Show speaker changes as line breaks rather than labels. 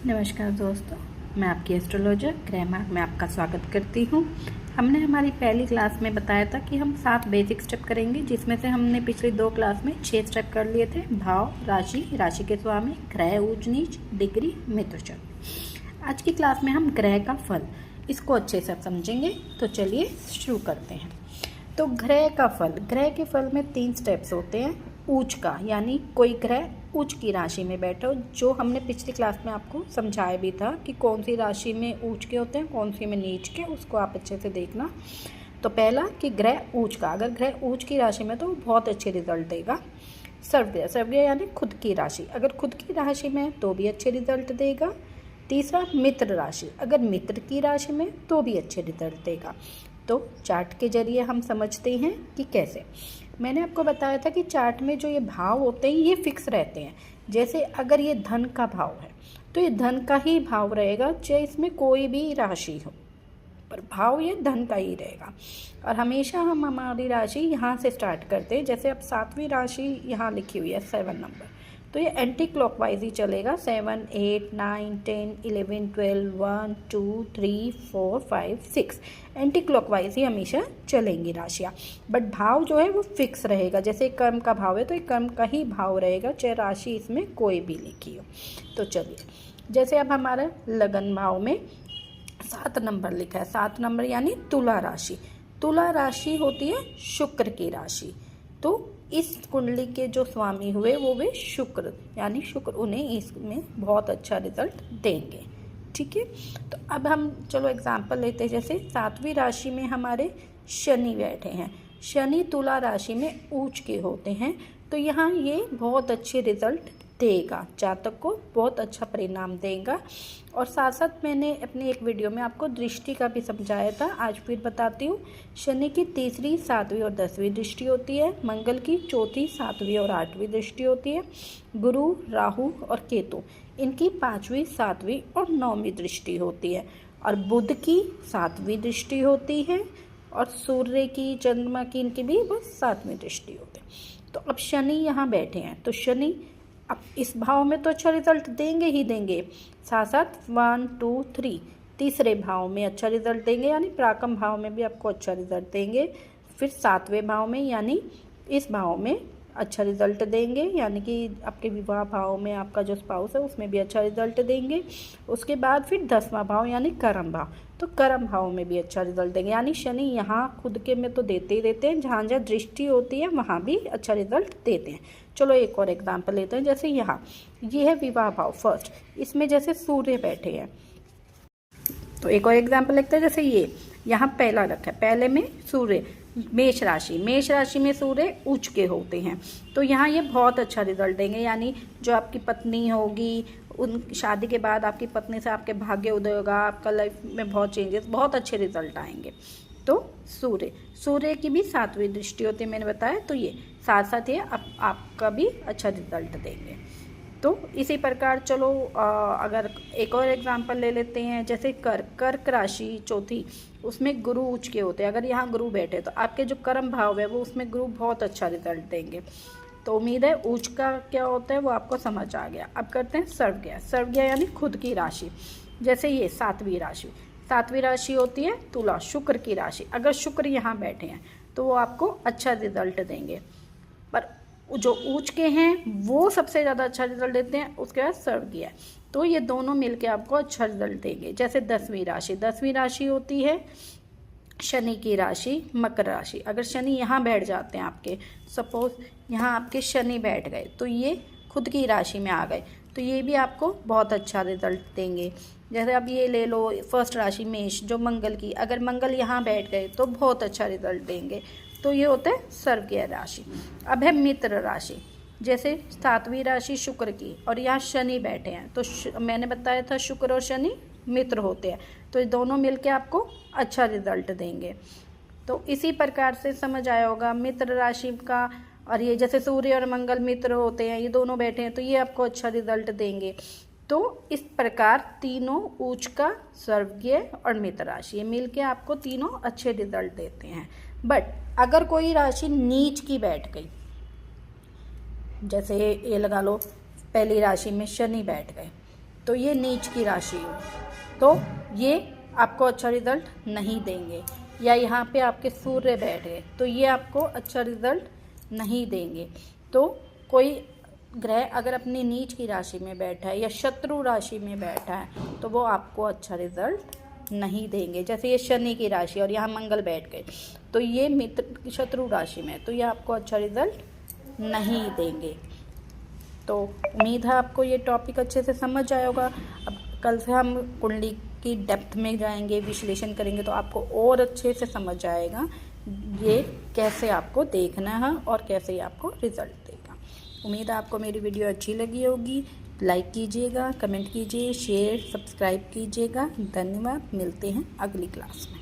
नमस्कार दोस्तों, मैं आपकी एस्ट्रोलॉजर ग्रैमर में आपका स्वागत करती हूँ। हमने हमारी पहली क्लास में बताया था कि हम 7 बेसिक स्टेप करेंगे, जिसमें से हमने पिछली 2 क्लास में 6 स्टेप कर लिए थे। भाव, राशि, राशि के स्वामी, ग्रह ऊंच नीच, डिग्री, मित्रचर। आज की क्लास में हम ग्रह का फल इसको अच्छे से समझेंगे। तो चलिए शुरू करते हैं। तो ग्रह का फल, ग्रह के फल में 3 स्टेप्स होते हैं। उच्च का, यानी कोई ग्रह उच्च की राशि में बैठे हो, जो हमने पिछली क्लास में आपको समझाया भी था कि कौन सी राशि में उच्च के होते हैं, कौन सी में नीच के, उसको आप अच्छे से देखना। तो पहला कि ग्रह उच्च का, अगर ग्रह उच्च की राशि में तो बहुत अच्छे रिजल्ट देगा। सर्वग्रह, सर्वग्रह यानी खुद की राशि, अगर खुद की राशि में तो भी अच्छे रिजल्ट देगा। तीसरा मित्र राशि, अगर मित्र की राशि में तो भी अच्छे रिजल्ट देगा। तो चार्ट के जरिए हम समझते हैं कि कैसे। मैंने आपको बताया था कि चार्ट में जो ये भाव होते हैं ये फिक्स रहते हैं। जैसे अगर ये धन का भाव है तो ये धन का ही भाव रहेगा, चाहे इसमें कोई भी राशि हो, पर भाव ये धन का ही रहेगा। और हमेशा हम हमारी राशि यहाँ से स्टार्ट करते हैं। जैसे अब 7वीं राशि यहाँ लिखी हुई है 7 नंबर, तो ये एंटी क्लॉकवाइज ही चलेगा। 7, 8, 9, 10, 11, 12, 1, 2, 3, 4, 5, 6 एंटी क्लॉकवाइज ही हमेशा चलेंगी राशियाँ। बट भाव जो है वो फिक्स रहेगा। जैसे कर्म का भाव है तो ये कर्म का ही भाव रहेगा, चाहे राशि इसमें कोई भी लिखी हो। तो चलिए, जैसे अब हमारा लगन भाव में 7 नंबर लिखा है। 7 नंबर यानी तुला राशि। तुला राशि होती है शुक्र की राशि। तो इस कुंडली के जो स्वामी हुए वो वे शुक्र, यानी शुक्र उन्हें इसमें बहुत अच्छा रिजल्ट देंगे। ठीक है, तो अब हम चलो एग्जाम्पल लेते हैं। जैसे 7वीं राशि में हमारे शनि बैठे हैं। शनि तुला राशि में उच्च के होते हैं, तो यहाँ ये बहुत अच्छे रिजल्ट देगा, जातक को बहुत अच्छा परिणाम देगा। और साथ साथ मैंने अपनी एक वीडियो में आपको दृष्टि का भी समझाया था, आज फिर बताती हूँ। शनि की 3री, 7वीं और 10वीं दृष्टि होती है। मंगल की 4थी, 7वीं और 8वीं दृष्टि होती है। गुरु, राहु और केतु इनकी 5वीं, 7वीं और 9वीं दृष्टि होती है। और बुध की 7वीं दृष्टि होती है। और सूर्य की, चंद्रमा की, इनकी भी बस 7वीं दृष्टि होती है। तो अब शनि यहाँ बैठे हैं, तो शनि अब इस भाव में तो अच्छा रिजल्ट देंगे ही देंगे। साथ साथ 1, 2, 3 तीसरे भाव में अच्छा रिजल्ट देंगे, यानी प्राकम भाव में भी आपको अच्छा रिजल्ट देंगे। फिर 7वें भाव में, यानी इस भाव में अच्छा रिजल्ट देंगे, यानी कि आपके विवाह भाव में आपका जो स्पाउस है उसमें भी अच्छा रिजल्ट देंगे। उसके बाद फिर 10वां भाव यानी कर्म भाव, तो कर्म भाव में भी अच्छा रिजल्ट देंगे। यानी शनि यहाँ खुद के में तो देते ही देते हैं, जहाँ जहाँ दृष्टि होती है वहाँ भी अच्छा रिजल्ट देते हैं। चलो एक और एग्जाम्पल लेते हैं। जैसे यहाँ ये है विवाह भाव फर्स्ट, इसमें जैसे सूर्य बैठे हैं, तो एक और एग्जाम्पल लेते हैं। जैसे ये यहाँ पहला रखा है, पहले में सूर्य, मेष राशि, मेष राशि में सूर्य उच्च के होते हैं, तो यहाँ ये बहुत अच्छा रिजल्ट देंगे। यानी जो आपकी पत्नी होगी, उन शादी के बाद आपकी पत्नी से आपके भाग्य उदय होगा, आपका लाइफ में बहुत चेंजेस, बहुत अच्छे रिजल्ट आएंगे। तो सूर्य, सूर्य की भी 7वीं दृष्टि होती है, मैंने बताया। तो ये साथ साथ ये आपका भी अच्छा रिजल्ट देंगे। तो इसी प्रकार चलो अगर एक और एग्जांपल ले लेते हैं। जैसे कर्क राशि 4थी, उसमें गुरु उच्च के होते हैं। अगर यहाँ गुरु बैठे तो आपके जो कर्म भाव है वो उसमें गुरु बहुत अच्छा रिजल्ट देंगे। तो उम्मीद है उच्च का क्या होता है वो आपको समझ आ गया। अब करते हैं सर्वज्ञ। सर्वज्ञ यानी खुद की राशि। जैसे ये 7वीं राशि, 7वीं राशि होती है तुला, शुक्र की राशि। अगर शुक्र यहाँ बैठे हैं तो वो आपको अच्छा रिजल्ट देंगे, पर जो उच्च के हैं वो सबसे ज़्यादा अच्छा रिजल्ट देते हैं। उसके बाद सर्वज्ञ, तो ये दोनों मिलके आपको अच्छा रिजल्ट देंगे। जैसे 10वीं राशि, 10वीं राशि होती है शनि की राशि, मकर राशि। अगर शनि यहाँ बैठ जाते हैं आपके, सपोज यहाँ आपके शनि बैठ गए, तो ये खुद की राशि में आ गए, तो ये भी आपको बहुत अच्छा रिजल्ट देंगे। जैसे अब ये ले लो फर्स्ट राशि मेष, जो मंगल की, अगर मंगल यहाँ बैठ गए तो बहुत अच्छा रिजल्ट देंगे। तो ये होता है सर्वज्ञ राशि। अब है मित्र राशि। जैसे 7वीं राशि शुक्र की और यहाँ शनि बैठे हैं, तो मैंने बताया था शुक्र और शनि मित्र होते हैं, तो ये दोनों मिलके आपको अच्छा रिजल्ट देंगे। तो इसी प्रकार से समझ आया होगा मित्र राशि का। और ये जैसे सूर्य और मंगल मित्र होते हैं, ये दोनों बैठे हैं, तो ये आपको अच्छा रिजल्ट देंगे। तो इस प्रकार तीनों उच्च का, सर्वज्ञ और मित्र राशि, ये मिलके आपको तीनों अच्छे रिजल्ट देते हैं। बट अगर कोई राशि नीच की बैठ गई, जैसे ये लगा लो पहली राशि में शनि बैठ गए, तो ये नीच की राशि हुई, तो ये आपको अच्छा रिजल्ट नहीं देंगे। या यहाँ पे आपके सूर्य बैठ गए तो ये आपको अच्छा रिजल्ट नहीं देंगे। तो कोई ग्रह अगर अपनी नीच की राशि में बैठा है या शत्रु राशि में बैठा है तो वो आपको अच्छा रिजल्ट नहीं देंगे। जैसे ये शनि की राशि और यहाँ मंगल बैठ गए तो ये मित्र शत्रु राशि में, तो ये आपको अच्छा रिजल्ट नहीं देंगे। तो उम्मीद है आपको ये टॉपिक अच्छे से समझ आया होगा। अब कल से हम कुंडली की डेप्थ में जाएंगे, विश्लेषण करेंगे, तो आपको और अच्छे से समझ आएगा ये कैसे आपको देखना है और कैसे आपको रिजल्ट देगा। उम्मीद है आपको मेरी वीडियो अच्छी लगी होगी। लाइक कीजिएगा, कमेंट कीजिए, शेयर सब्सक्राइब कीजिएगा। धन्यवाद। मिलते हैं अगली क्लास में।